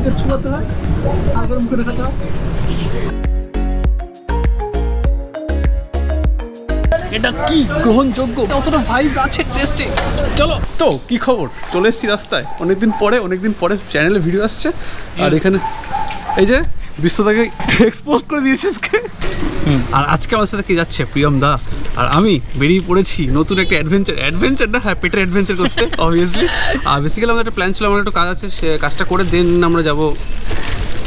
মুখে ছোঁয়াতে হয়, হালকা মুখে দেখাতে হয়। এটা কি গ্রহণযোগ্য? কতটা ভাইব আছে টেস্টে। চলো তো কি খবর, চলে এসেছি রাস্তায় অনেকদিন পরে চ্যানেলে ভিডিও আসছে। আর এখানে এই যে বিশ্বটাকে এক্সপোজ করে দিয়েছিস। আর আজকে আমার সাথে কি যাচ্ছে প্রিয়ম দা আর আমি বেরিয়ে পড়েছি নতুন একটা অ্যাডভেঞ্চার না, হ্যাঁ পেটের অ্যাডভেঞ্চার করতে অবভিয়াসলি। আর বেসিক্যালি আমাদের একটা প্ল্যান ছিল, আমার একটু কাজ আছে, সে কাজটা করে দেন আমরা যাবো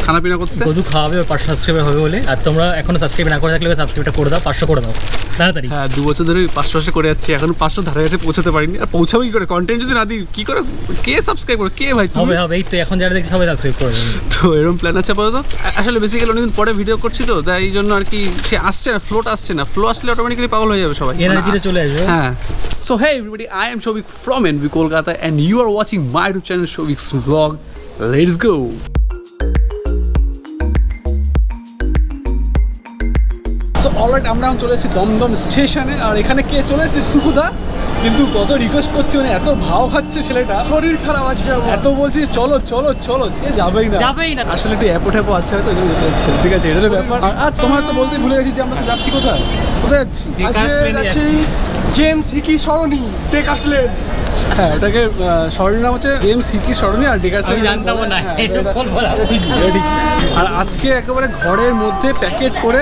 খানা পিনা করতে। বধু খাওয়াবে 500 সাবস্ক্রাইবার হবে বলে। আর তোমরা এখনো সাবস্ক্রাইব না করে থাকলে সাবস্ক্রাইবটা করে দাও, 500 করে দাও তাড়াতাড়ি। হ্যাঁ 2 বছর ধরে 500 করে যাচ্ছে, এখন 500 ধারে কাছে পৌঁছাতে পারিনি। আর পৌঁছাবো কি করে, কন্টেন্ট যদি না দিই কি করে, কে সাবস্ক্রাইব করে, কে ভাই তুমি? হবে এই তো এখন যারা দেখছি সবাই সাবস্ক্রাইব করে দেবে। তো এরকম প্ল্যান আছে আপাতত। আসলে বেসিক্যালি অনেকদিন পরে ভিডিও করছি তো, তাই এই জন্য আর কি সে আসছে না, ফ্লোটা আসছে না। ফ্লো আসলে অটোমেটিক্যালি পাগল হয়ে যাবে সবাই, এনার্জিটা চলে আসবে। হ্যাঁ so hey everybody, I am Shobik from Kolkata and you are watching my YouTube channel Shobik's Vlog. Let's go. So alright আমরা এখন চলে এসেছি দমদম স্টেশনে। আর এখানে কে চলে এসেছে, সুকুদা। কিন্তু কত রিকোয়েস্ট করছে, মানে এত ভাও খাচ্ছে ছেলেটা, শরীর খারাপ আছে এত বলছি চলো চলো চলো, সে যাবেই না। আসলে একটু অ্যাপো ট্যাপো আছে হয়তো, যেতে যাচ্ছে। ঠিক আছে, এটা তো ব্যাপার। আর তোমার তো বলতে ভুলে গেছি যে আমরা যাচ্ছি কোথায় যাচ্ছি জেমস হিকি সরণি ডেকার্স লেন। হ্যাঁ ওটাকে সরণির নাম হচ্ছে জেমস হিকি সরণি, আর ডেকার্স লেন জানতাম না। আর আজকে একেবারে ঘরের মধ্যে প্যাকেট করে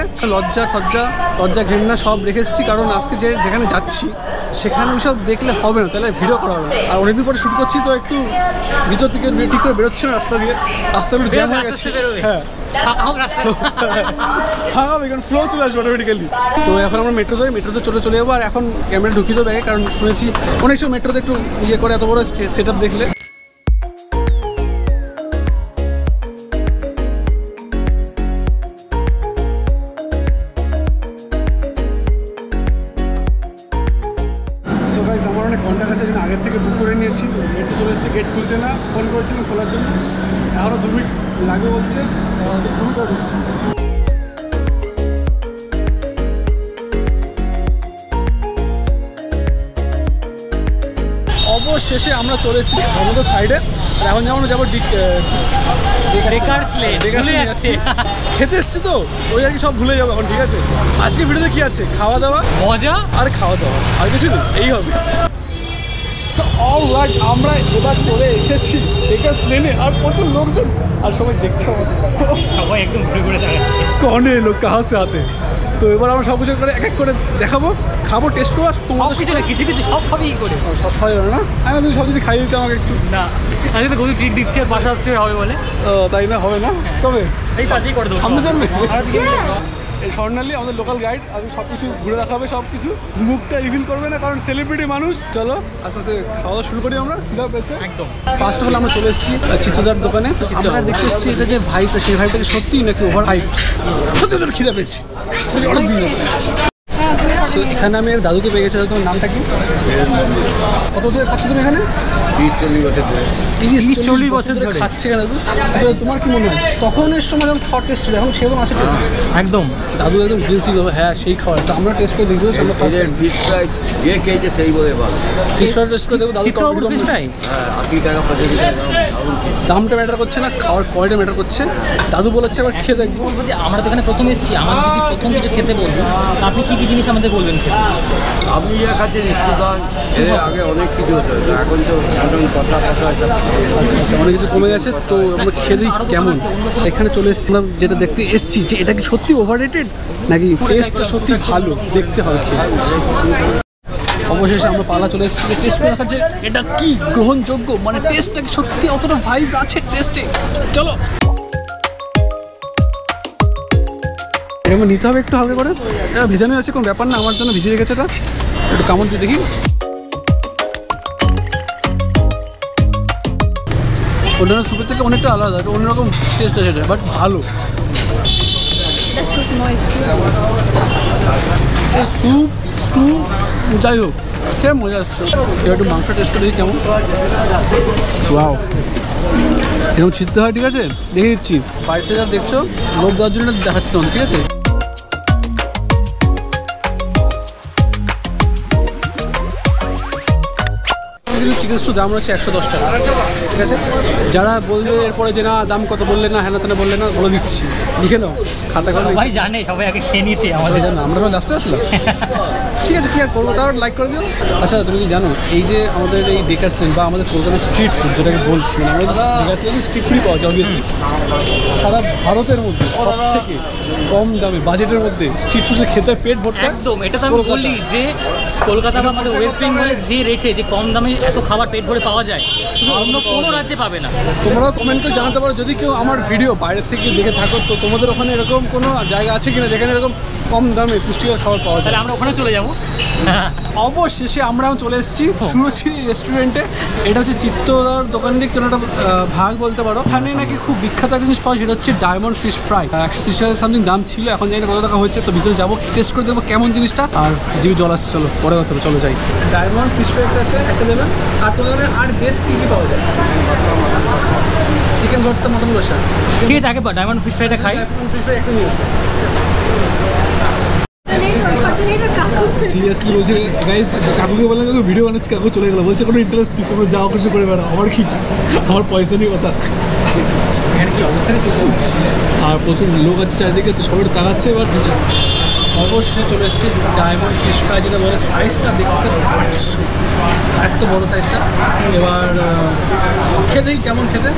লজ্জা ঘেন্না সব রেখে এসেছি, কারণ আজকে যেখানে যাচ্ছি সেখানে ওইসব দেখলে হবে না, তাহলে ভিডিও করা হবে না। আর অনেকদিন পরে শ্যুট করছি তো একটু ভিতর থেকে ঠিক করে বেরোচ্ছে না রাস্তাগুলো জ্যাম হয়ে গেছে। হ্যাঁ ফ্লো চলে আসবে অটোমেটিক্যালি। তো এখন আমরা মেট্রোতে চলে যাবো। আর এখন ক্যামেরা ঢুকিয়ে দেবো ব্যাগে, কারণ শুনেছি অনেক সময় মেট্রোতে একটু ইয়ে করে, এত বড় সেট আপ দেখলে। আমার অনেক কন্ট্যাক্ট আছে, যেন আগের থেকে বুক করে নিয়েছি। মেট্রো চলে এসেছে, গেট খুলছে না, ফোন করেছিলাম খোলার জন্য, আরও 2 মিনিট লাগবে বলছে, ঢুকছে। অবশেষে আমরা চলে এসেছি আমাদের সাইডে। এখন যেমন যাবো খেতে এসছি তো, ওই আর কি সব ভুলে যাবো এখন। ঠিক আছে, আজকে ভিডিওতে কি আছে, খাওয়া দাওয়া মজা আর খাওয়া দাওয়া, আর কিছু তো এই হবে। অলরাইট আমরা এবার চলে এসেছি ডেকার্স লেনে। আর প্রচুর লোকজন, আর সবাই দেখছে, সবাই একদম ঘুরে ঘুরে দেখাচ্ছে কনে লোক কাহা সে হাতে। তো এবার আমরা সব কিছু করে এক এক করে দেখাবো, খাবো, টেস্ট করবো। তোমার কিছু না, কিছু সব খাবি করে, সব খাওয়া যাবে না। আমি তুমি সব কিছু খাইয়ে দিতে আমাকে একটু। না আজকে তো গরু ট্রিট দিচ্ছি, আর 500 সাবস্ক্রাইব হবে বলে। তাই না, হবে না কবে? এই কাজই করে দেবো সামনে জন্মে। এই স্বর্ণালী আমাদের লোকাল গাইড, আজকে সব কিছু ঘুরে দেখাবে, সব কিছু মুখটা রিভিল করবে না, কারণ সেলিব্রিটি মানুষ। চলো আস্তে আস্তে খাওয়া দাওয়া শুরু করি আমরা। একদম ফার্স্ট অফ অল আমরা চলে এসেছি চিত্তদার দোকানে। আমরা দেখতে এসেছি এটা যে ভাইবটা, সেই ভাইবটাকে সত্যিই নাকি ওভার হাইপড, সত্যি তোর খিদে পেয়েছি অনেক দিন। তো এখানে আমি দাদুকে পেয়ে গেছি। তোমার নামটা কি, কত ধরে খাচ্ছি তুমি এখানে? 30-40 বছর ধরে খাচ্ছে কেন দাদু? আচ্ছা তোমার কি মনে হয় তখনের সময় যখন খাওয়ার টেস্ট ছিল, এখন সেরকম আছে একদম? দাদু একদম গ্রিল ছিল, হ্যাঁ সেই খাওয়ার। তো আমরা টেস্ট করে দেখবো, যে খেয়েছে সেই বলে ফিশ ফ্রাই টেস্ট করে দেবো। দাদু দামটা ম্যাটার করছে না, খাওয়ার কোয়ালিটি ম্যাটার করছে। দাদু বলেছে আবার খেয়ে দেখবো। বলবো যে আমরা তো এখানে প্রথম এসেছি, আমাদের যদি প্রথম কিছু খেতে বলবো, আপনি কী কী জিনিস আমাদের বলবেন খেতে? আপনি যা খাচ্ছেন রেস্টুরেন্ট, আগে অনেক কিছু হতো, এখন তো কথা আচ্ছা অনেক কিছু কমে গেছে। তো আমরা খেয়ে দিই কেমন। এখানে চলে এসেছিলাম, যেটা দেখতে এসেছি যে এটা কি সত্যি ওভাররেটেড নাকি টেস্টটা সত্যি ভালো, দেখতে হবে। অবশেষে আমরা পালা চলে এসেছি টেস্ট করে দেখার যে এটা কি গ্রহণযোগ্য, মানে টেস্টটা কি সত্যি অতটা ভাইব আছে টেস্টে। চলো এটা নিতে হবে একটু হালকা করে, ভেজানো আছে কোনো ব্যাপার না, আমার জন্য ভিজে রেখেছে। এটা একটু কামড় দিয়ে দেখি। অন্যান্য স্যুপের থেকে অনেকটা আলাদা, একটা অন্যরকম টেস্ট আছে এটা, বাট ভালো। স্যুপ স্টু যাই হোক, খেয়ে মজা আসছে। এবার একটু মাংস টেস্ট করে দেখি কেমন। ওয়াও, এরকম ছিটতে হয়। ঠিক আছে, দেখে দিচ্ছি। বাড়িতে যা দেখছো লোক দেওয়ার জন্য দেখাচ্ছি তোমাকে। ঠিক আছে, কিন্তু চিকেন স্টু দাম হচ্ছে 110 টাকা, ঠিক আছে? যারা বলবে এরপরে যে না দাম কত বললে না, হ্যাঁ না বললে না, বলে দিচ্ছি, লিখে নাও খাতা করে। সবাই জানে, সবাই আগে খেয়ে নিয়েছে, আমাদের জানো, আমরা তো লাস্টে আসলাম। ঠিক আছে, কি আর করবো, তাও লাইক করে দিও। আচ্ছা তুমি কি জানো এই যে আমাদের এই ডেকার্স লেন বা আমাদের কলকাতার স্ট্রিট ফুড যেটাকে বলছি, মানে আমাদের ডেকার্স লেনে স্ট্রিট ফুডই পাওয়া যায় অবভিয়াসলি। সারা ভারতের মধ্যে সব থেকে কম দামে বাজেটের মধ্যে স্ট্রিট ফুড খেতে পেট ভর্তি। একদম, এটা তো আমি বলি যে কলকাতা বা আমাদের ওয়েস্ট বেঙ্গলে যে রেটে, যে কম দামে এত খাবার পেট ভরে পাওয়া যায়, শুধু অন্য কোনো রাজ্যে পাবে না। তোমরাও কমেন্ট করে জানাতে পারো যদি কেউ আমার ভিডিও বাইরের থেকে দেখে থাকো, তো তোমাদের ওখানে এরকম কোনো জায়গা আছে কিনা যেখানে এরকম কম দামে পুষ্টিকর খাবার পাওয়া যায়। তাহলে আমরা ওখানে চলে যাবো। অবশেষে আমরাও চলে এসেছি সুরুচি রেস্টুরেন্টে। এটা হচ্ছে চিত্তদার দোকানের কোনো একটা ভাগ বলতে পারো। এখানে নাকি খুব বিখ্যাত একটা জিনিস পাওয়া, সেটা হচ্ছে ডায়মন্ড ফিশ ফ্রাই। 130 টাকা সামথিং দাম ছিল, এখন জানি না কত টাকা হয়েছে। তো ভিতরে যাবো, টেস্ট করে দেবো কেমন জিনিসটা। আর জিভে জল আসছে, চলো পরে কথা হবে, চলো যাই। ডায়মন্ড ফিশ ফ্রাই আছে একটা দেবেন, আর তোমাদের আর বেস্ট কী কী পাওয়া যায়? চিকেন ভর্তা, মটন কষা। ঠিক আছে, আগে ডায়মন্ড ফিশ ফ্রাইটা খাই। ডায়মন্ড ফিশ ফ্রাই একটা নিয়ে আসো। সিরিয়াসলি বলছি গাইস, কাকুকে বললাম কাকু ভিডিও বানাচ্ছি, কাকু চলে গেলো, বলছে কোনো ইন্টারেস্ট নেই, তোমরা যাও কিছু করে বেড়াও, আমার কি, আমার পয়সা নেই কথা। আর প্রচুর লোক আছে চারিদিকে, তো সবাই তাকাচ্ছে। এবার অবশ্যই চলে এসেছি ডায়মন্ড ফিশ ফ্রাই, যেটা বলে সাইজটা দেখতে পাচ্ছ, এত বড় সাইজটা। এবার খেতেই কেমন খেতে।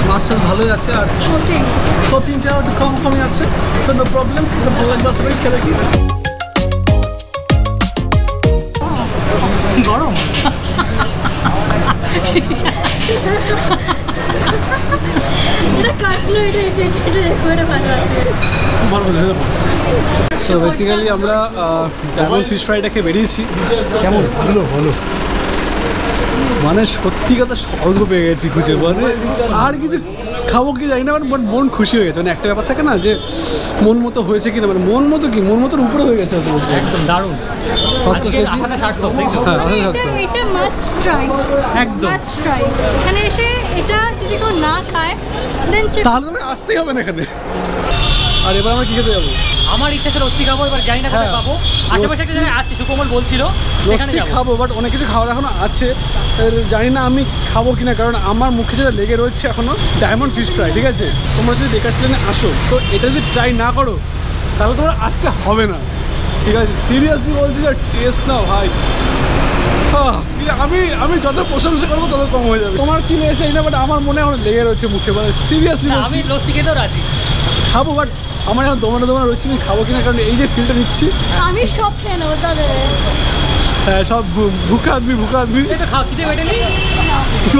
মাছটা ভালোই আছে, আর প্রোটিনটাও একটু কমই আছে, তো নো প্রবলেম। ভালো লাগবে, আশা করি খেলে কি গরম। সো বেসিক্যালি আমরা ডায়মন্ড ফিশ ফ্রাইটাকে বেরিয়েছি। কেমন ভালো ভালো, মানে সত্যি কথা স্বর্গ পেয়ে গেছি খুঁজে। মানে আর কিছু খাবো কি জানি না, বাট মন খুশি হয়ে গেছে। মানে একটা ব্যাপার থাকে না যে মন মতো হয়েছে কিনা, মানে মন মতো কি মন মতোর উপরে হয়ে গেছে একদম দারুণ। ফার্স্ট ক্লাস খেয়েছি। এটা মাস্ট ট্রাই, একদম মাস্ট ট্রাই। এখানে এসে এটা যদি কেউ না খায় দেন তাহলে আসতেই হবে না এখানে। আর এবার আমরা কি খেতে যাবো? আমার ইচ্ছা ছিল লস্যি খাবো, এবার জানি না কোথায় পাবো। আশেপাশে একটা জায়গায় আছে, সুকমল বলছিল সেখানে লস্যি খাবো, বাট অনেক কিছু খাওয়ার এখনো আছে, জানি না আমি খাবো কিনা। কারণ আমার মুখে যেটা লেগে রয়েছে এখনো ডায়মন্ড ফিশ ফ্রাই, ঠিক আছে? তোমরা যদি ডেকার্স লেনে আসো, তো এটা যদি ট্রাই না করো তাহলে তোমরা আসতে হবে না, ঠিক আছে? সিরিয়াসলি বলছি যে টেস্ট নাও ভাই। আমি যত প্রশংসা করবো তত কম হয়ে যাবে। তোমার কি লেগেছে না, বাট আমার মনে এখন লেগে রয়েছে মুখে। মানে সিরিয়াসলি আমি লস্যি খেতেও রাজি, খাবো, বাট আমার এখন দোমানো রয়েছে আমি খাবো কিনা, কারণ এই যে ফিলটা নিচ্ছি আমি সব খেয়ে নেবো তাদের। হ্যাঁ, সব ভুকা আদমি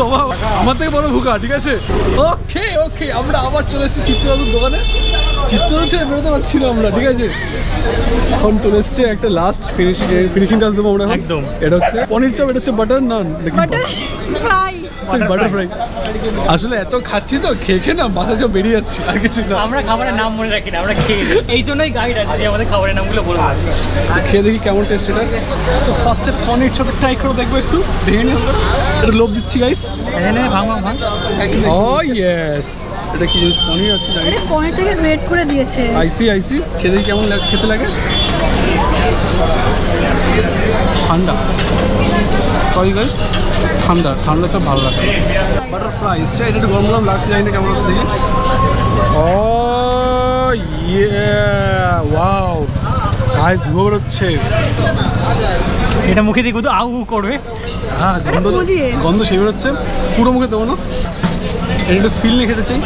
বাবা, আমার থেকে বড় ভুকা, ঠিক আছে? ওকে ওকে, আমরা আবার চলে এসেছি চিত্তবাবুর দোকানে। চিত্ত হচ্ছে বেরোতে পারছি না আমরা, ঠিক আছে? এখন চলে এসছে একটা লাস্ট ফিনিশিং টাচ দেবো আমরা একদম। এটা হচ্ছে পনির চপ, এটা হচ্ছে বাটার নান, বাটার ফ্রাই। Butter fry. আসলে এত খাচ্ছি তো, খেয়ে না মাথা সব বেরিয়ে যাচ্ছে, আর কিছু না। আমরা খাবারের নাম মনে রাখি না, আমরা খেয়ে এই জন্যই গাইড আছে যে আমাদের খাবারের নামগুলো বলবো। খেয়ে দেখি কেমন টেস্ট এটা। তো ফার্স্টে পনির চপের ট্রাই করে দেখবো, একটু ভেঙে নিয়ে এটা লোভ দিচ্ছি গাইস। ভাঙ ও ইয়েস, এটা কি জিনিস? পনির আছে জানি। আরে পনিরটাকে গ্রেট করে দিয়েছে। আইসি খেয়ে দেখি কেমন খেতে লাগে। ঠান্ডা, সরি গাইস, ঠান্ডা তো ভালো লাগে। বাটার ফ্রাই এসছে, এটা একটু গরম গরম লাগছে, জানি না কেমন দেখি। ও ইয়ে, ওয়াও, গাইস ধুয়ো বেরোচ্ছে। এটা মুখে দিয়ে কিন্তু আউ করবে। হ্যাঁ, গন্ধ সেই বেরোচ্ছে, পুরো মুখে দেবো না, এটা একটু ফিল নিয়ে খেতে চাই।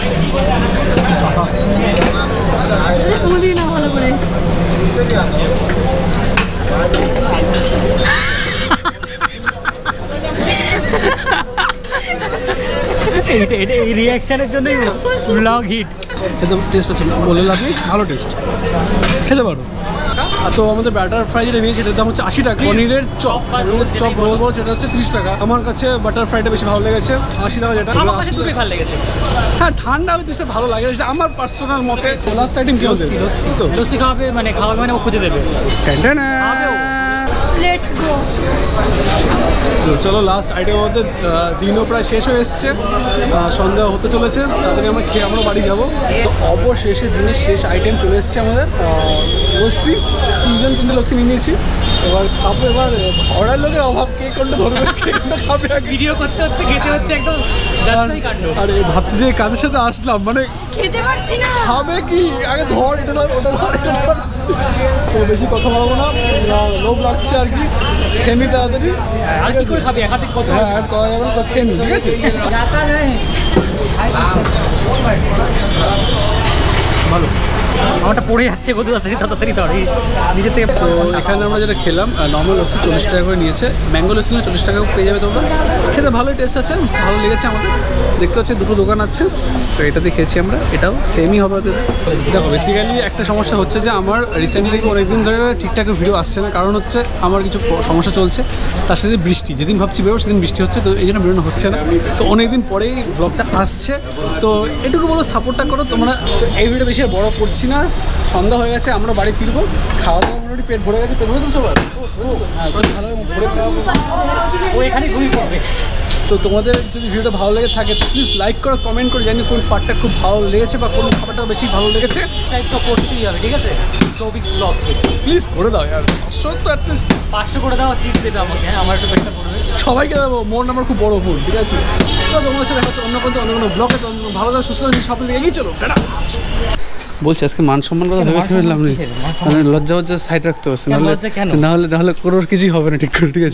না ভালো করে এই রিঅ্যাকশনের জন্যই ব্লগ হিট। খেতে টেস্ট আছে, বলে আপনি ভালো টেস্ট, খেতে পারো। তো আমাদের ব্যাটার ফ্রাই যেটা নিয়েছি এটার দাম হচ্ছে 80 টাকা। পনিরের চপ রোল বল যেটা হচ্ছে 30 টাকা। আমার কাছে বাটার ফ্রাইটা বেশি ভালো লেগেছে, 80 টাকা যেটা। আমার কাছে দুটোই ভালো লেগেছে। হ্যাঁ, ঠান্ডা হলে বেশি ভালো লাগে, যেটা আমার পার্সোনাল মতে। লাস্ট আইটেম কি হবে? লস্যি খাওয়াবে, মানে খাওয়াবে মানে ও খুঁজে দেবে। Let's go. তো চলো লাস্ট আইটেমের মধ্যে দিনও প্রায় শেষ হয়ে এসছে, সন্ধ্যা হতে চলেছে, তাদেরকে আমরা খেয়ে আমরা বাড়ি যাবো। তো অবশেষে দিনের শেষ আইটেম চলে এসছে আমাদের লস্যি, 3 লস্যি নিয়ে নিয়েছি। এবার খাবো, এবার অর্ডার লোকের অভাব, কে কোনটা ধরবে, কে কোনটা খাবে, ভিডিও করতে হচ্ছে, খেতে হচ্ছে, একদম কাণ্ড। আর ভাবছি যে কাদের সাথে আসলাম, মানে খেতে পারছি না, খাবে কি, আগে ধর এটা ধর ওটা ধর এটা ধর। তো বেশি কথা বলবো না, লোভ লাগছে আর কি, খেয়ে নি তাড়াতাড়ি। আর কি করে খাবি, একাতে কত হ্যাঁ করা যাবে না, তো খেয়ে নি, ঠিক আছে। ভালো, আমারটা পড়ে যাচ্ছে, কত তাড়াতাড়ি তাড়াতাড়ি নিজের থেকে। তো এখানে আমরা যেটা খেলাম, নর্মাল লস্যি 40 টাকা করে নিয়েছে, ম্যাঙ্গো লস্যি 40 টাকা পেয়ে যাবে তোমরা। খেতে ভালোই টেস্ট আছে, ভালো লেগেছে আমাদের। দেখতে পাচ্ছি দুটো দোকান আছে, তো এটাতে খেয়েছি আমরা, এটাও সেমই হবে ওদের। দেখো বেসিক্যালি একটা সমস্যা হচ্ছে যে আমার রিসেন্টলি অনেকদিন ধরে ঠিকঠাক ভিডিও আসছে না, কারণ হচ্ছে আমার কিছু সমস্যা চলছে, তার সাথে বৃষ্টি, যেদিন ভাবছি বেরোবো সেদিন বৃষ্টি হচ্ছে, তো এই জন্য বেরোনো হচ্ছে না। তো অনেকদিন পরেই ব্লগটা আসছে, তো এটুকু বলো সাপোর্টটা করো তোমরা। তো এই ভিডিও বেশি আর বড় করছি না, সন্ধ্যা হয়ে গেছে, আমরা বাড়ি ফিরবো, খাওয়া দাওয়া মোটামুটি পেট ভরে গেছে, পেট ভরে তো সবার হ্যাঁ ভালো ভরেছে। ও এখানে ঘুমিয়ে পড়বে। তো তোমাদের যদি ভিডিওটা ভালো লেগে থাকে প্লিজ লাইক করো, কমেন্ট করো, জানি কোন পার্টটা খুব ভালো লেগেছে বা কোন খাবারটা বেশি ভালো লেগেছে। সাবস্ক্রাইব তো করতেই হবে, ঠিক আছে? টপিক্স ব্লগকে প্লিজ করে দাও ইয়ার, 500 তো অ্যাটলিস্ট 500 করে দাও, টিপস দেবে আমাকে। হ্যাঁ, আমার একটু পেটটা পড়বে, সবাইকে দেবো, মন আমার খুব বড় ভুল, ঠিক আছে? তো তোমার সাথে দেখা হচ্ছে অন্য কোনো ব্লগে, ভালো থাকো, সুস্থ থাকো, সব এগিয়ে চলো, টাটা। বলছি আজকে মান সম্মান কথা ভেবে ফেললাম, মানে লজ্জা সাইড রাখতে পারছি, নাহলে কোনোর কিছুই হবে না ঠিক করে, ঠিক আছে?